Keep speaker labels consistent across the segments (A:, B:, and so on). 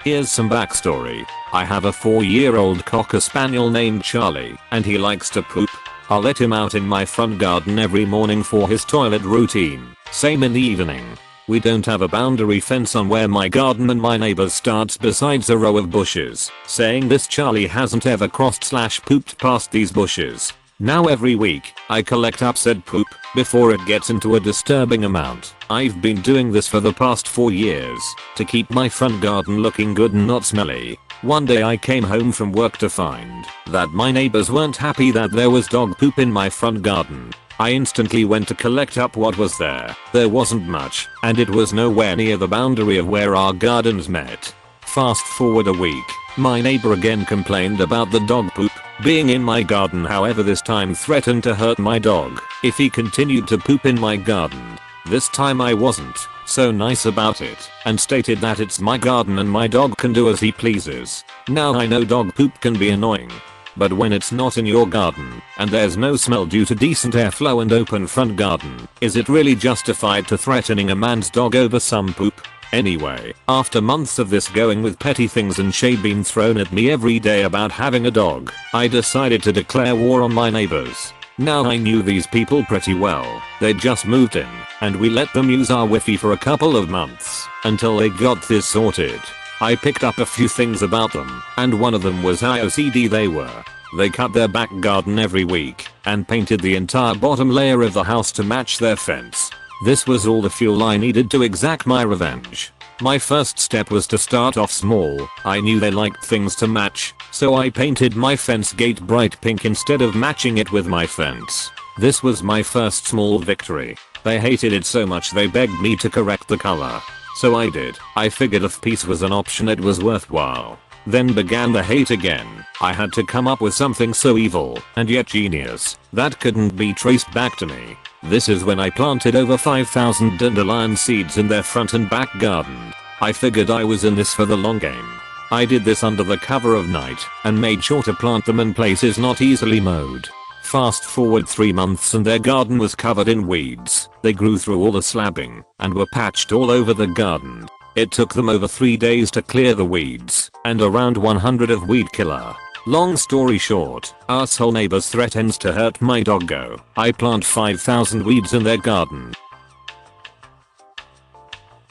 A: Here's some backstory. I have a 4-year-old cocker spaniel named Charlie, and he likes to poop. I'll let him out in my front garden every morning for his toilet routine. Same in the evening. We don't have a boundary fence on where my garden and my neighbor's starts besides a row of bushes. Saying this, Charlie hasn't ever crossed/pooped past these bushes. Now every week, I collect up said poop before it gets into a disturbing amount. I've been doing this for the past 4 years to keep my front garden looking good and not smelly. One day I came home from work to find that my neighbors weren't happy that there was dog poop in my front garden. I instantly went to collect up what was there. There wasn't much, and it was nowhere near the boundary of where our gardens met. Fast forward a week, my neighbor again complained about the dog poop being in my garden. However, this time threatened to hurt my dog if he continued to poop in my garden. This time I wasn't so nice about it and stated that it's my garden and my dog can do as he pleases. Now I know dog poop can be annoying, but when it's not in your garden and there's no smell due to decent airflow and open front garden, is it really justified to threatening a man's dog over some poop? Anyway, after months of this going with petty things and shade being thrown at me every day about having a dog, I decided to declare war on my neighbors. Now I knew these people pretty well. They'd just moved in, and we let them use our Wi-Fi for a couple of months until they got this sorted. I picked up a few things about them, and one of them was how OCD they were. They cut their back garden every week and painted the entire bottom layer of the house to match their fence. This was all the fuel I needed to exact my revenge. My first step was to start off small. I knew they liked things to match, so I painted my fence gate bright pink instead of matching it with my fence. This was my first small victory. They hated it so much they begged me to correct the color. So I did. I figured if peace was an option it was worthwhile. Then began the hate again. I had to come up with something so evil and yet genius that couldn't be traced back to me. This is when I planted over 5,000 dandelion seeds in their front and back garden. I figured I was in this for the long game. I did this under the cover of night and made sure to plant them in places not easily mowed. Fast forward 3 months and their garden was covered in weeds. They grew through all the slabbing and were patched all over the garden. It took them over 3 days to clear the weeds and around 100 of weed killer. Long story short, asshole neighbors threatens to hurt my doggo. I plant 5,000 weeds in their garden.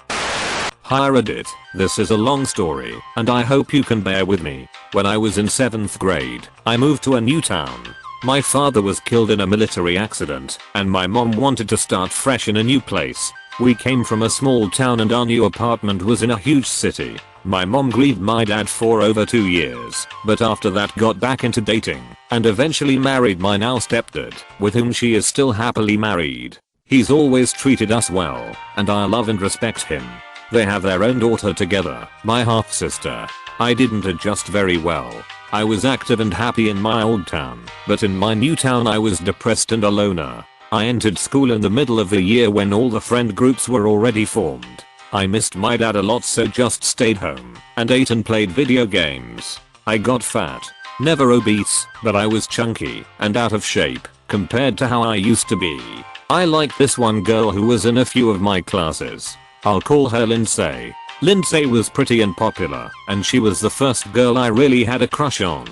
A: Hi Reddit, this is a long story, and I hope you can bear with me. When I was in 7th grade, I moved to a new town. My father was killed in a military accident, and my mom wanted to start fresh in a new place. We came from a small town and our new apartment was in a huge city. My mom grieved my dad for over 2 years, but after that got back into dating, and eventually married my now stepdad, with whom she is still happily married. He's always treated us well, and I love and respect him. They have their own daughter together, my half-sister. I didn't adjust very well. I was active and happy in my old town, but in my new town I was depressed and a loner. I entered school in the middle of the year when all the friend groups were already formed. I missed my dad a lot, so just stayed home and ate and played video games. I got fat. Never obese, but I was chunky and out of shape compared to how I used to be. I liked this one girl who was in a few of my classes. I'll call her Lindsay. Lindsay was pretty and popular, and she was the first girl I really had a crush on.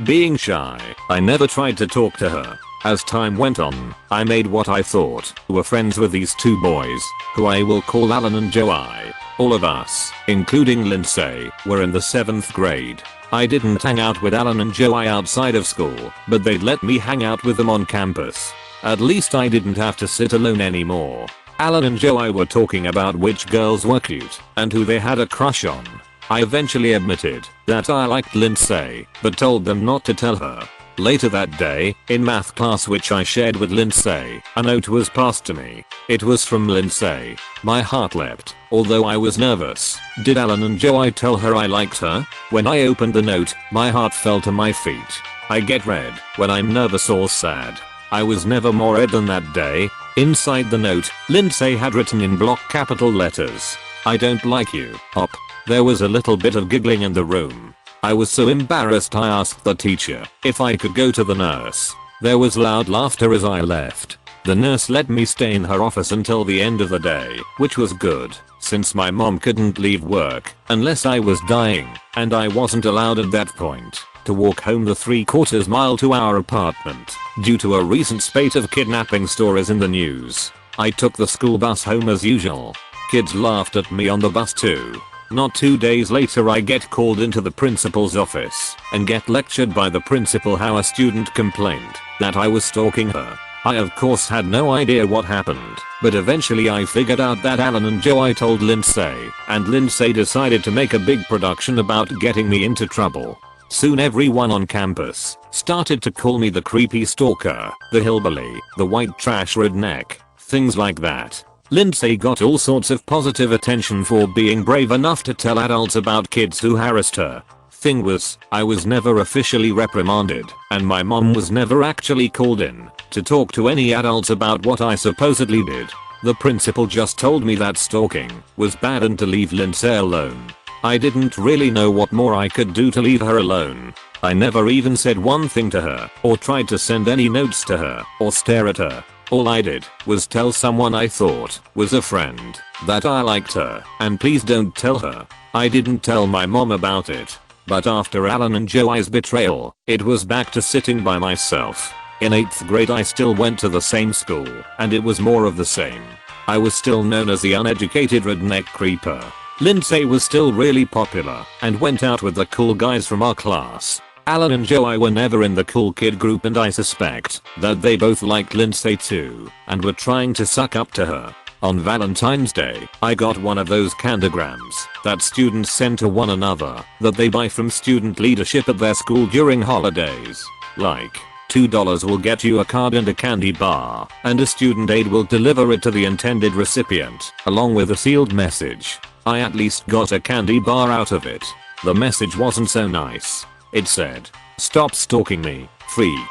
A: Being shy, I never tried to talk to her. As time went on, I made what I thought were friends with these two boys, who I will call Alan and Joey. All of us, including Lindsay, were in the 7th grade. I didn't hang out with Alan and Joey outside of school, but they'd let me hang out with them on campus. At least I didn't have to sit alone anymore. Alan and Joey were talking about which girls were cute and who they had a crush on. I eventually admitted that I liked Lindsay, but told them not to tell her. Later that day, in math class which I shared with Lindsay, a note was passed to me. It was from Lindsay. My heart leapt, although I was nervous. Did Alan and Joey tell her I liked her? When I opened the note, my heart fell to my feet. I get red when I'm nervous or sad. I was never more red than that day. Inside the note, Lindsay had written in block capital letters, "I don't like you, Pop." There was a little bit of giggling in the room. I was so embarrassed I asked the teacher if I could go to the nurse. There was loud laughter as I left. The nurse let me stay in her office until the end of the day, which was good, since my mom couldn't leave work unless I was dying, and I wasn't allowed at that point to walk home the 3/4 mile to our apartment due to a recent spate of kidnapping stories in the news. I took the school bus home as usual. Kids laughed at me on the bus too. Not 2 days later I get called into the principal's office and get lectured by the principal how a student complained that I was stalking her. I of course had no idea what happened, but eventually I figured out that Alan and Joey told Lindsay, and Lindsay decided to make a big production about getting me into trouble. Soon everyone on campus started to call me the creepy stalker, the hillbilly, the white trash redneck, things like that. Lindsay got all sorts of positive attention for being brave enough to tell adults about kids who harassed her. Thing was, I was never officially reprimanded, and my mom was never actually called in to talk to any adults about what I supposedly did. The principal just told me that stalking was bad and to leave Lindsay alone. I didn't really know what more I could do to leave her alone. I never even said one thing to her, or tried to send any notes to her, or stare at her. All I did was tell someone I thought was a friend that I liked her, and please don't tell her. I didn't tell my mom about it. But after Alan and Joey's betrayal, it was back to sitting by myself. In 8th grade I still went to the same school, and it was more of the same. I was still known as the uneducated redneck creeper. Lindsay was still really popular and went out with the cool guys from our class. Alan and Joey were never in the cool kid group, and I suspect that they both liked Lindsay too and were trying to suck up to her. On Valentine's Day, I got one of those candygrams that students send to one another that they buy from student leadership at their school during holidays. Like, $2 will get you a card and a candy bar, and a student aide will deliver it to the intended recipient, along with a sealed message. I at least got a candy bar out of it. The message wasn't so nice. It said, "Stop stalking me, freak.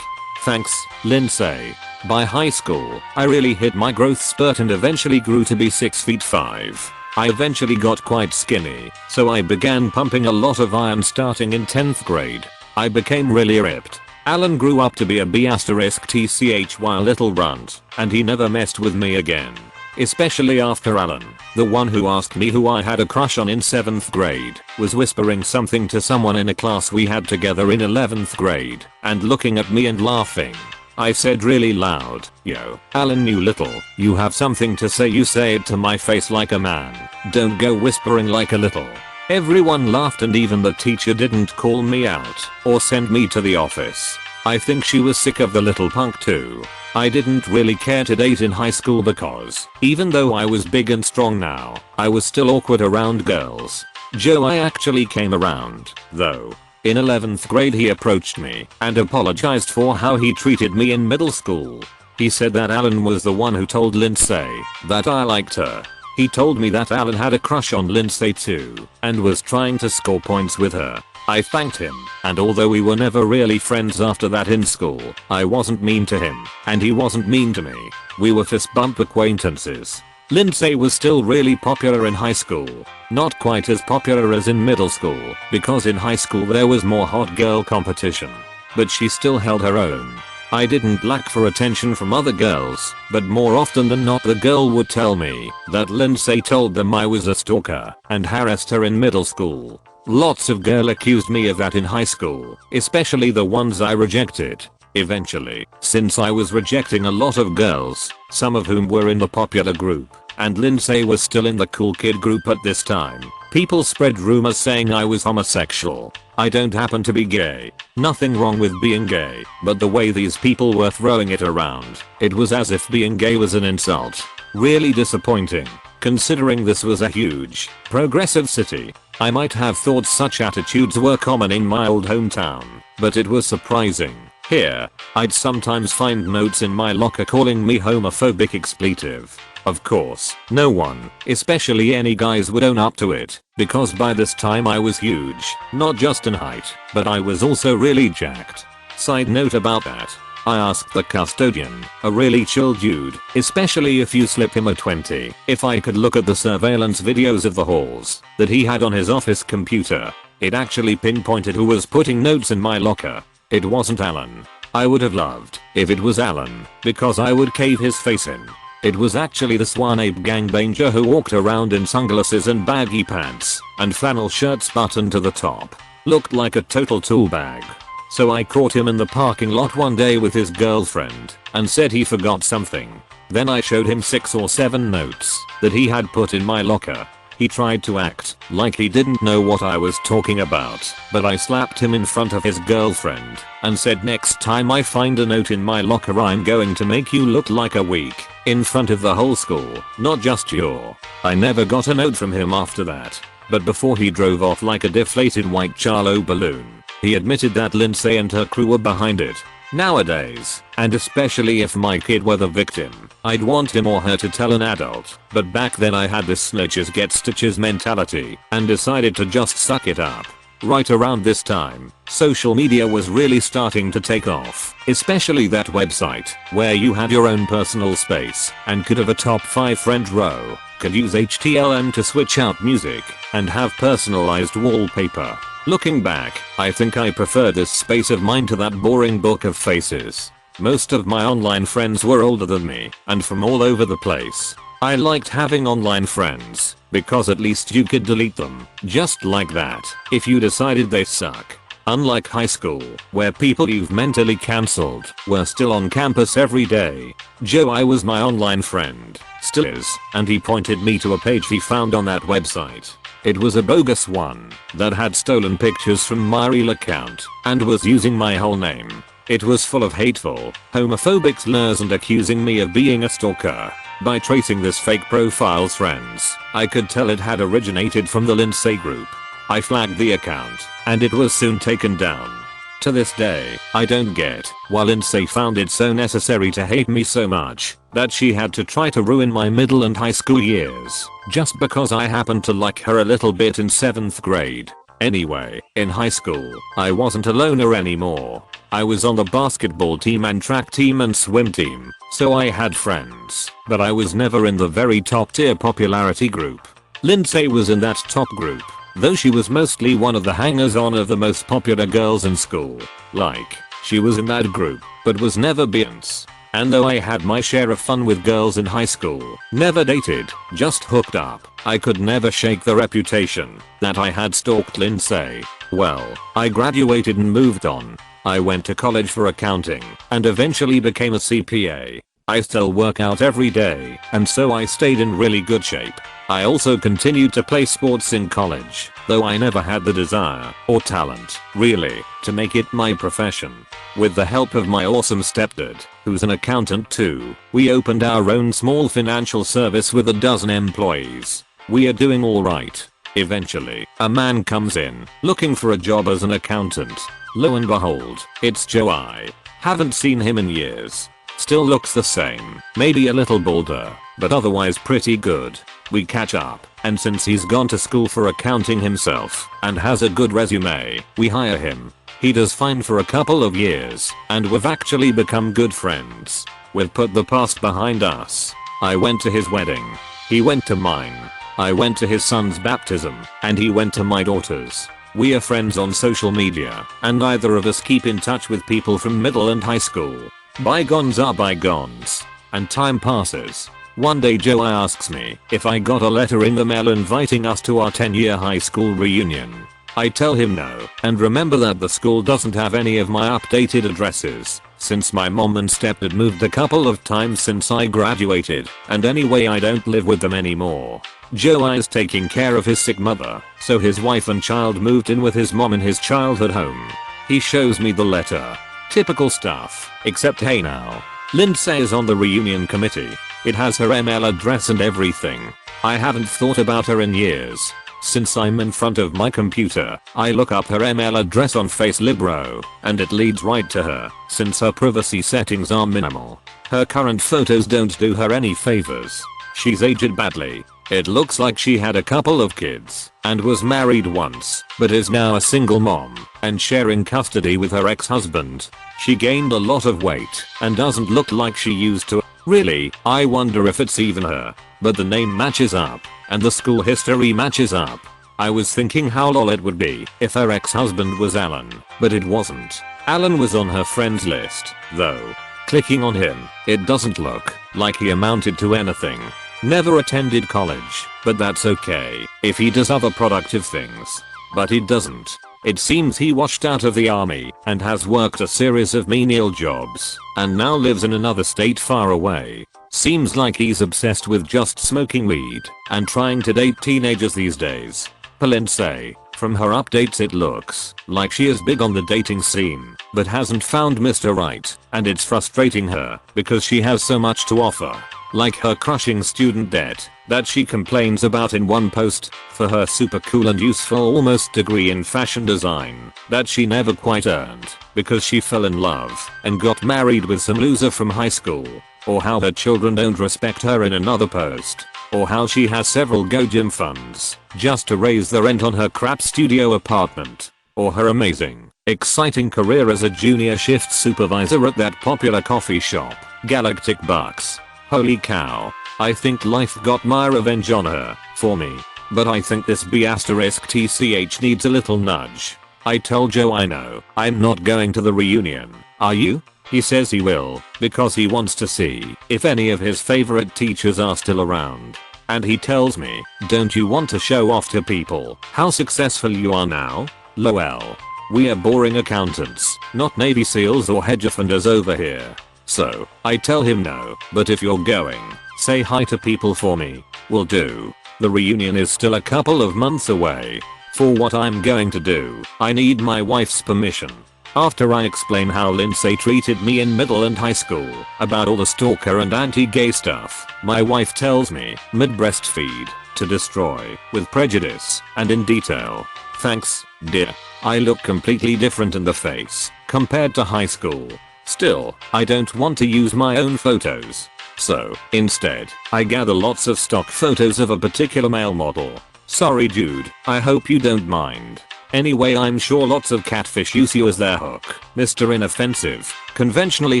A: Thanks, Lindsay." By high school, I really hit my growth spurt and eventually grew to be 6'5". I eventually got quite skinny, so I began pumping a lot of iron starting in 10th grade. I became really ripped. Alan grew up to be a B*TCHY little runt, and he never messed with me again. Especially after Alan, the one who asked me who I had a crush on in 7th grade, was whispering something to someone in a class we had together in 11th grade, and looking at me and laughing. I said really loud, "Yo, Alan, you little, you have something to say, you say it to my face like a man. Don't go whispering like a little." Everyone laughed, and even the teacher didn't call me out or send me to the office. I think she was sick of the little punk too. I didn't really care to date in high school because, even though I was big and strong now, I was still awkward around girls. Joey actually came around, though. In 11th grade he approached me and apologized for how he treated me in middle school. He said that Alan was the one who told Lindsay that I liked her. He told me that Alan had a crush on Lindsay too and was trying to score points with her. I thanked him, and although we were never really friends after that in school, I wasn't mean to him, and he wasn't mean to me. We were fist bump acquaintances. Lindsay was still really popular in high school. Not quite as popular as in middle school, because in high school there was more hot girl competition. But she still held her own. I didn't lack for attention from other girls, but more often than not the girl would tell me that Lindsay told them I was a stalker and harassed her in middle school. Lots of girls accused me of that in high school, especially the ones I rejected. Eventually, since I was rejecting a lot of girls, some of whom were in the popular group, and Lindsay was still in the cool kid group at this time, people spread rumors saying I was homosexual. I don't happen to be gay. Nothing wrong with being gay, but the way these people were throwing it around, it was as if being gay was an insult. Really disappointing. Considering this was a huge, progressive city, I might have thought such attitudes were common in my old hometown, but it was surprising. Here, I'd sometimes find notes in my locker calling me homophobic expletive. Of course, no one, especially any guys, would own up to it, because by this time I was huge, not just in height, but I was also really jacked. Side note about that. I asked the custodian, a really chill dude, especially if you slip him a 20, if I could look at the surveillance videos of the halls that he had on his office computer. It actually pinpointed who was putting notes in my locker. It wasn't Alan. I would have loved if it was Alan, because I would cave his face in. It was actually this one ape gangbanger who walked around in sunglasses and baggy pants and flannel shirts buttoned to the top. Looked like a total tool bag. So I caught him in the parking lot one day with his girlfriend and said he forgot something. Then I showed him 6 or 7 notes that he had put in my locker. He tried to act like he didn't know what I was talking about, but I slapped him in front of his girlfriend and said, next time I find a note in my locker I'm going to make you look like a weak in front of the whole school, not just your. I never got a note from him after that, but before he drove off like a deflated white Charlo balloon, he admitted that Lindsay and her crew were behind it. Nowadays, and especially if my kid were the victim, I'd want him or her to tell an adult, but back then I had this snitches get stitches mentality and decided to just suck it up. Right around this time, social media was really starting to take off, especially that website where you had your own personal space and could have a top 5 friend row, could use HTML to switch out music, and have personalized wallpaper. Looking back, I think I prefer this space of mine to that boring book of faces. Most of my online friends were older than me and from all over the place. I liked having online friends because at least you could delete them just like that if you decided they suck. Unlike high school, where people you've mentally cancelled were still on campus every day. Joey was my online friend, still is, and he pointed me to a page he found on that website. It was a bogus one that had stolen pictures from my real account and was using my whole name. It was full of hateful, homophobic slurs and accusing me of being a stalker. By tracing this fake profile's friends, I could tell it had originated from the Lindsay group. I flagged the account, and it was soon taken down. To this day, I don't get why Lindsay found it so necessary to hate me so much that she had to try to ruin my middle and high school years just because I happened to like her a little bit in 7th grade. Anyway, in high school, I wasn't a loner anymore. I was on the basketball team and track team and swim team, so I had friends, but I was never in the very top tier popularity group. Lindsay was in that top group, though she was mostly one of the hangers-on of the most popular girls in school. Like, she was in that group, but was never Beyonce. And though I had my share of fun with girls in high school, never dated, just hooked up, I could never shake the reputation that I had stalked Lindsay. Well, I graduated and moved on. I went to college for accounting and eventually became a CPA. I still work out every day, and so I stayed in really good shape. I also continued to play sports in college, though I never had the desire or talent, really, to make it my profession. With the help of my awesome stepdad, who's an accountant too, we opened our own small financial service with 12 employees. We are doing alright. Eventually, a man comes in, looking for a job as an accountant. Lo and behold, it's Joey. Haven't seen him in years. Still looks the same, maybe a little bolder, but otherwise pretty good. We catch up, and since he's gone to school for accounting himself and has a good resume, we hire him. He does fine for a couple of years, and we've actually become good friends. We've put the past behind us. I went to his wedding. He went to mine. I went to his son's baptism, and he went to my daughter's. We are friends on social media, and neither of us keep in touch with people from middle and high school. Bygones are bygones. And time passes. One day Joey asks me if I got a letter in the mail inviting us to our 10-year high school reunion. I tell him no, and remember that the school doesn't have any of my updated addresses, since my mom and stepdad moved a couple of times since I graduated, and anyway I don't live with them anymore. Joey is taking care of his sick mother, so his wife and child moved in with his mom in his childhood home. He shows me the letter. Typical stuff, except hey now. Lindsay is on the reunion committee. It has her email address and everything. I haven't thought about her in years. Since I'm in front of my computer, I look up her email address on FaceLibro, and it leads right to her, since her privacy settings are minimal. Her current photos don't do her any favors. She's aged badly. It looks like she had a couple of kids, and was married once, but is now a single mom, and sharing custody with her ex-husband. She gained a lot of weight, and doesn't look like she used to. Really, I wonder if it's even her. But the name matches up, and the school history matches up. I was thinking how lol it would be if her ex-husband was Alan, but it wasn't. Alan was on her friends list, though. Clicking on him, it doesn't look like he amounted to anything. Never attended college, but that's okay if he does other productive things. But he doesn't. It seems he washed out of the army and has worked a series of menial jobs and now lives in another state far away. Seems like he's obsessed with just smoking weed and trying to date teenagers these days. Per Lindsay, from her updates it looks like she is big on the dating scene but hasn't found Mr. Right, and it's frustrating her because she has so much to offer. Like her crushing student debt that she complains about in one post, for her super cool and useful almost degree in fashion design that she never quite earned because she fell in love and got married with some loser from high school, or how her children don't respect her in another post, or how she has several go gym funds just to raise the rent on her crap studio apartment, or her amazing, exciting career as a junior shift supervisor at that popular coffee shop, Galactic Bucks. Holy cow. I think life got my revenge on her, for me. But I think this B*TCH needs a little nudge. I told Joe I know I'm not going to the reunion. Are you? He says he will, because he wants to see if any of his favorite teachers are still around. And he tells me, don't you want to show off to people how successful you are now? LOL. We are boring accountants, not Navy SEALs or hedge funders over here. So, I tell him no, but if you're going, say hi to people for me. Will do. The reunion is still a couple of months away. For what I'm going to do, I need my wife's permission. After I explain how Lindsay treated me in middle and high school, about all the stalker and anti-gay stuff, my wife tells me, mid-breastfeed, to destroy, with prejudice, and in detail. Thanks, dear. I look completely different in the face, compared to high school. Still, I don't want to use my own photos. So, instead, I gather lots of stock photos of a particular male model. Sorry dude, I hope you don't mind. Anyway, I'm sure lots of catfish use you as their hook, Mr. Inoffensive, conventionally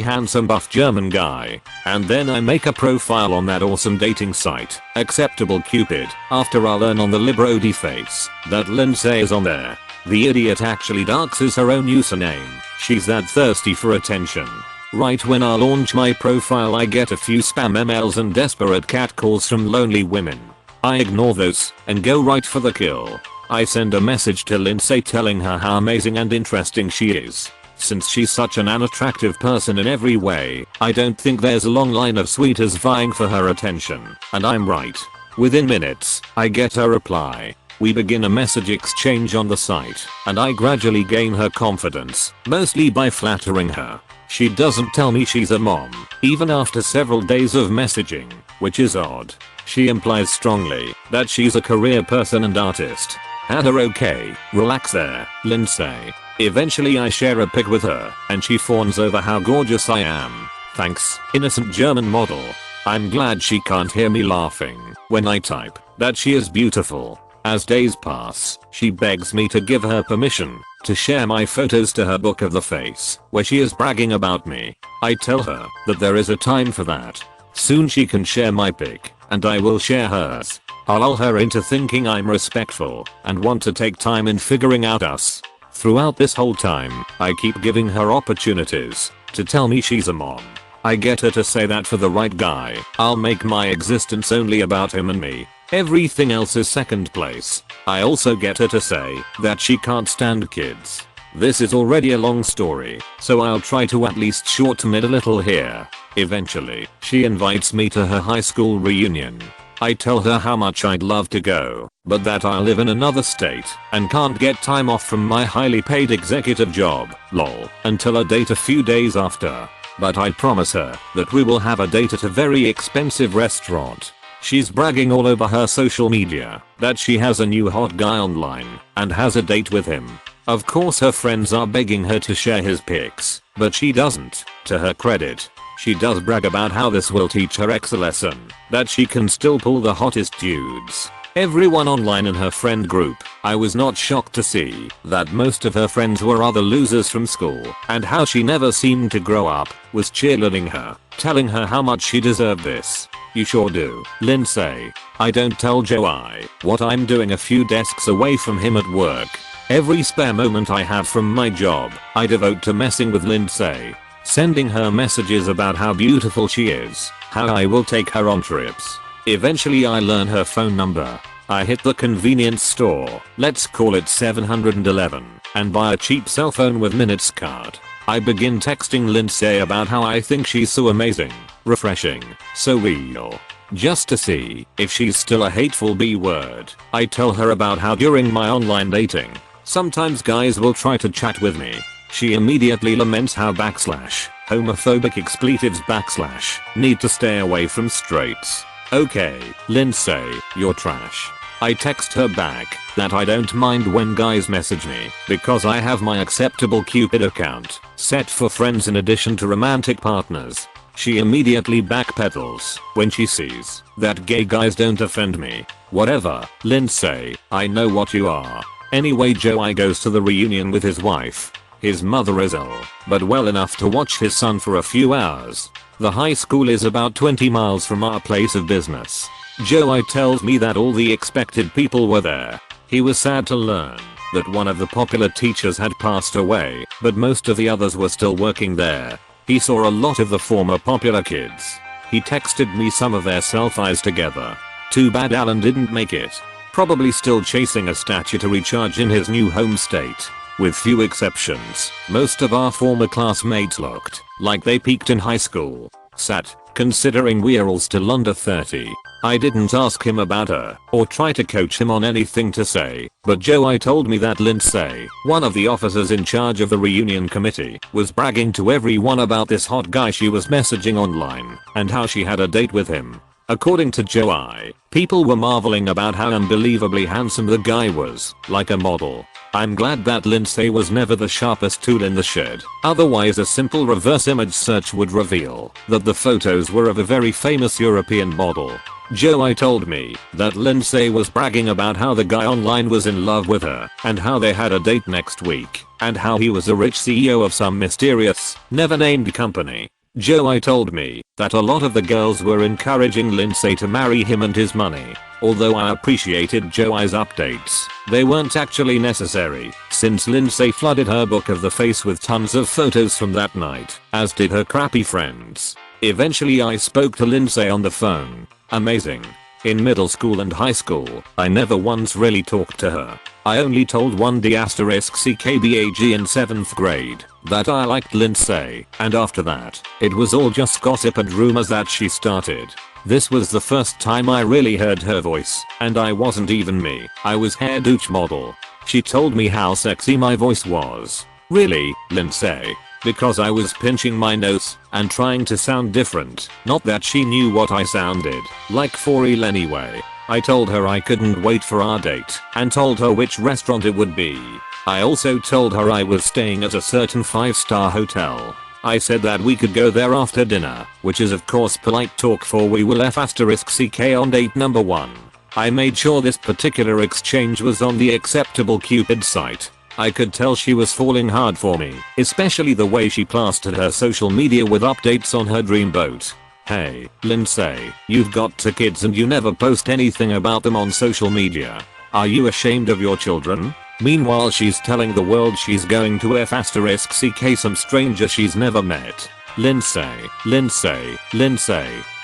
A: handsome buff German guy. And then I make a profile on that awesome dating site, Acceptable Cupid, after I learn on the Librody face that Lindsay is on there. The idiot actually doxes her own username. She's that thirsty for attention. Right when I launch my profile I get a few spam emails and desperate catcalls from lonely women. I ignore those and go right for the kill. I send a message to Lindsay telling her how amazing and interesting she is. Since she's such an unattractive person in every way, I don't think there's a long line of sweeters vying for her attention, and I'm right. Within minutes, I get a reply. We begin a message exchange on the site, and I gradually gain her confidence, mostly by flattering her. She doesn't tell me she's a mom, even after several days of messaging, which is odd. She implies strongly that she's a career person and artist. Had her okay, relax there, Lindsay. Eventually I share a pic with her, and she fawns over how gorgeous I am. Thanks, innocent German model. I'm glad she can't hear me laughing when I type that she is beautiful. As days pass, she begs me to give her permission to share my photos to her book of the face, where she is bragging about me. I tell her that there is a time for that. Soon she can share my pic, and I will share hers. I'll lull her into thinking I'm respectful and want to take time in figuring out us. Throughout this whole time, I keep giving her opportunities to tell me she's a mom. I get her to say that for the right guy, I'll make my existence only about him and me. Everything else is second place. I also get her to say that she can't stand kids. This is already a long story, so I'll try to at least shorten it a little here. Eventually, she invites me to her high school reunion. I tell her how much I'd love to go, but that I live in another state and can't get time off from my highly paid executive job, lol, until a date a few days after. But I promise her that we will have a date at a very expensive restaurant. She's bragging all over her social media that she has a new hot guy online and has a date with him. Of course her friends are begging her to share his pics, but she doesn't. To her credit, she does brag about how this will teach her ex a lesson that she can still pull the hottest dudes. Everyone online in her friend group, I was not shocked to see that most of her friends were other losers from school, and how she never seemed to grow up, was cheerleading her, telling her how much she deserved this. You sure do, Lindsay. I don't tell Joe what I'm doing a few desks away from him at work. Every spare moment I have from my job, I devote to messing with Lindsay. sending her messages about how beautiful she is, how I will take her on trips. Eventually I learn her phone number. I hit the convenience store, let's call it 711, and buy a cheap cell phone with minutes card. I begin texting Lindsay about how I think she's so amazing, refreshing, so real. Just to see if she's still a hateful B word. I tell her about how during my online dating, sometimes guys will try to chat with me. She immediately laments how homophobic expletives need to stay away from straights. Okay, Lindsay, you're trash. I text her back that I don't mind when guys message me because I have my acceptable Cupid account set for friends in addition to romantic partners. She immediately backpedals when she sees that gay guys don't offend me. Whatever, Lindsay, I know what you are. Anyway, Joey goes to the reunion with his wife. His mother is ill, but well enough to watch his son for a few hours. The high school is about 20 miles from our place of business. Joey tells me that all the expected people were there. He was sad to learn that one of the popular teachers had passed away, but most of the others were still working there. He saw a lot of the former popular kids. He texted me some of their selfies together. Too bad Alan didn't make it. Probably still chasing a statue to recharge in his new home state. With few exceptions, most of our former classmates looked like they peaked in high school. Sad, considering we're all still under 30. I didn't ask him about her or try to coach him on anything to say, but Joey told me that Lindsay, one of the officers in charge of the reunion committee, was bragging to everyone about this hot guy she was messaging online and how she had a date with him. According to Joey, people were marveling about how unbelievably handsome the guy was, like a model. I'm glad that Lindsay was never the sharpest tool in the shed. Otherwise a simple reverse image search would reveal that the photos were of a very famous European model. Joey told me that Lindsay was bragging about how the guy online was in love with her and how they had a date next week and how he was a rich CEO of some mysterious, never named company. Joey told me that a lot of the girls were encouraging Lindsay to marry him and his money. Although I appreciated Joey's updates, they weren't actually necessary, since Lindsay flooded her book of the face with tons of photos from that night, as did her crappy friends. Eventually I spoke to Lindsay on the phone. Amazing. In middle school and high school, I never once really talked to her. I only told one D***CKBAG in 7th grade that I liked Lindsay, and after that, it was all just gossip and rumors that she started. This was the first time I really heard her voice, and I wasn't even me, I was hair douche model. She told me how sexy my voice was. Really, Lindsay? Because I was pinching my nose and trying to sound different, not that she knew what I sounded like for real anyway. I told her I couldn't wait for our date and told her which restaurant it would be. I also told her I was staying at a certain 5-star hotel. I said that we could go there after dinner, which is of course polite talk for we will F***CK on date number 1. I made sure this particular exchange was on the acceptable Cupid site. I could tell she was falling hard for me, especially the way she plastered her social media with updates on her dream boat. Hey, Lindsay, you've got 2 kids and you never post anything about them on social media. Are you ashamed of your children? Meanwhile she's telling the world she's going to F***CK some stranger she's never met. Lindsay,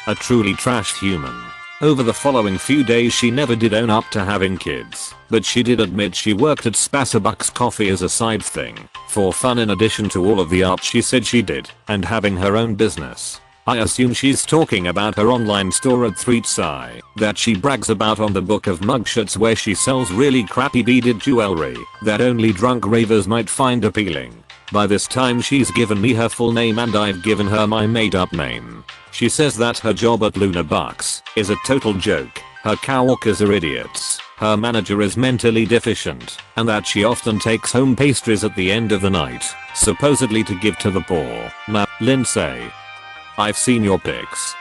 A: a truly trash human. Over the following few days she never did own up to having kids, but she did admit she worked at Spasserbucks Coffee as a side thing, for fun in addition to all of the art she said she did, and having her own business. I assume she's talking about her online store at Threats Eye that she brags about on the book of mugshots where she sells really crappy beaded jewelry that only drunk ravers might find appealing. By this time she's given me her full name and I've given her my made up name. She says that her job at Luna Bucks is a total joke, her coworkers are idiots, her manager is mentally deficient, and that she often takes home pastries at the end of the night, supposedly to give to the poor. Now, Lindsay, I've seen your pics.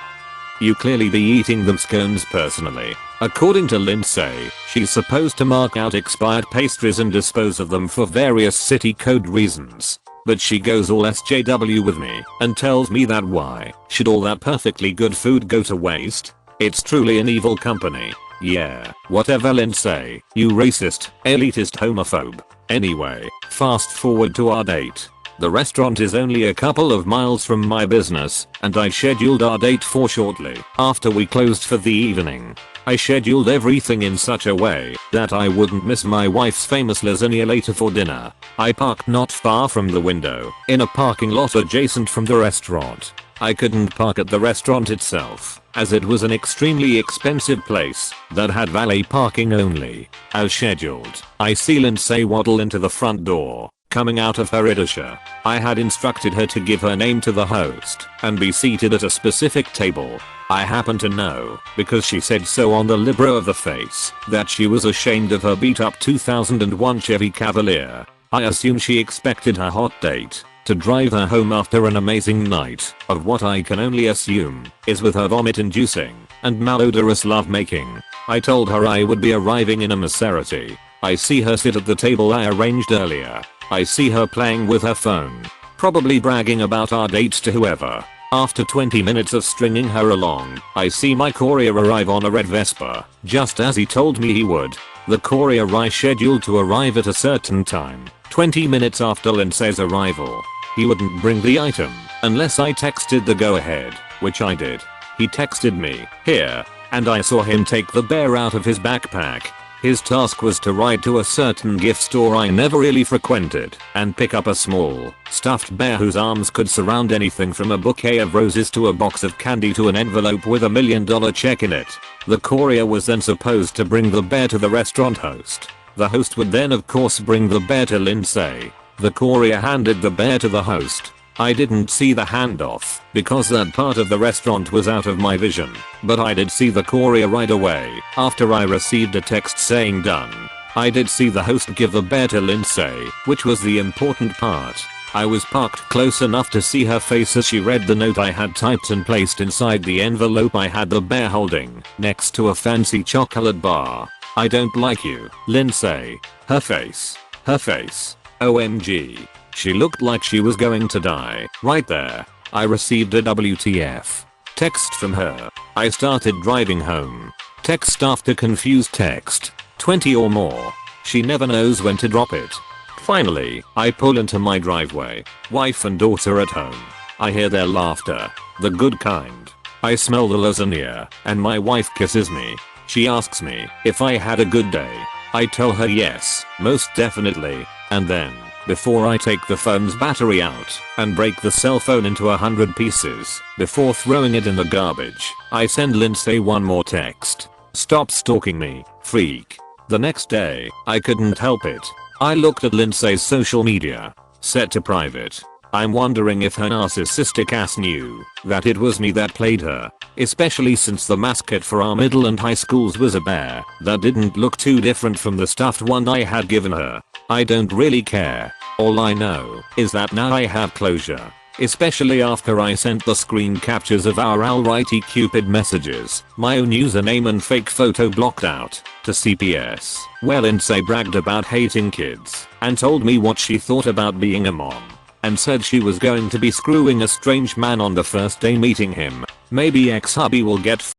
A: You clearly be eating them scones personally. According to Lindsay, she's supposed to mark out expired pastries and dispose of them for various city code reasons. But she goes all SJW with me and tells me that why should all that perfectly good food go to waste? It's truly an evil company. Yeah, whatever Lindsay, you racist, elitist homophobe. Anyway, fast forward to our date. The restaurant is only a couple of miles from my business, and I scheduled our date for shortly after we closed for the evening. I scheduled everything in such a way that I wouldn't miss my wife's famous lasagna later for dinner. I parked not far from the window, in a parking lot adjacent from the restaurant. I couldn't park at the restaurant itself, as it was an extremely expensive place that had valet parking only. As scheduled, I see Lindsay waddle into the front door, coming out of her idisha. I had instructed her to give her name to the host and be seated at a specific table. I happen to know, because she said so on the libro of the face, that she was ashamed of her beat up 2001 Chevy Cavalier. I assume she expected her hot date to drive her home after an amazing night of what I can only assume is with her vomit-inducing and malodorous lovemaking. I told her I would be arriving in a Maserati. I see her sit at the table I arranged earlier. I see her playing with her phone, probably bragging about our dates to whoever. After 20 minutes of stringing her along, I see my courier arrive on a red Vespa, just as he told me he would. The courier I scheduled to arrive at a certain time, 20 minutes after Lindsay's arrival. He wouldn't bring the item unless I texted the go-ahead, which I did. He texted me, "Here," and I saw him take the bear out of his backpack. His task was to ride to a certain gift store I never really frequented and pick up a small, stuffed bear whose arms could surround anything from a bouquet of roses to a box of candy to an envelope with $1 million check in it. The courier was then supposed to bring the bear to the restaurant host. The host would then of course bring the bear to Lindsay. The courier handed the bear to the host. I didn't see the handoff because that part of the restaurant was out of my vision, but I did see the courier right away after I received a text saying done. I did see the host give the bear to Lindsay, which was the important part. I was parked close enough to see her face as she read the note I had typed and placed inside the envelope I had the bear holding next to a fancy chocolate bar. "I don't like you, Lindsay." Her face. OMG. She looked like she was going to die right there. I received a WTF text from her. I started driving home. Text after confused text. 20 or more. She never knows when to drop it. Finally, I pull into my driveway. Wife and daughter at home. I hear their laughter. The good kind. I smell the lasagna, and my wife kisses me. She asks me if I had a good day. I tell her yes, most definitely, and then, before I take the phone's battery out and break the cell phone into 100 pieces before throwing it in the garbage, I send Lindsay one more text. "Stop stalking me, freak." The next day, I couldn't help it. I looked at Lindsay's social media, set to private. I'm wondering if her narcissistic ass knew that it was me that played her, especially since the mascot for our middle and high schools was a bear that didn't look too different from the stuffed one I had given her. I don't really care. All I know is that now I have closure, especially after I sent the screen captures of our Alrighty Cupid messages, my own username and fake photo blocked out, to CPS, where Lindsay bragged about hating kids and told me what she thought about being a mom, and said she was going to be screwing a strange man on the first day meeting him. Maybe ex-hubby will get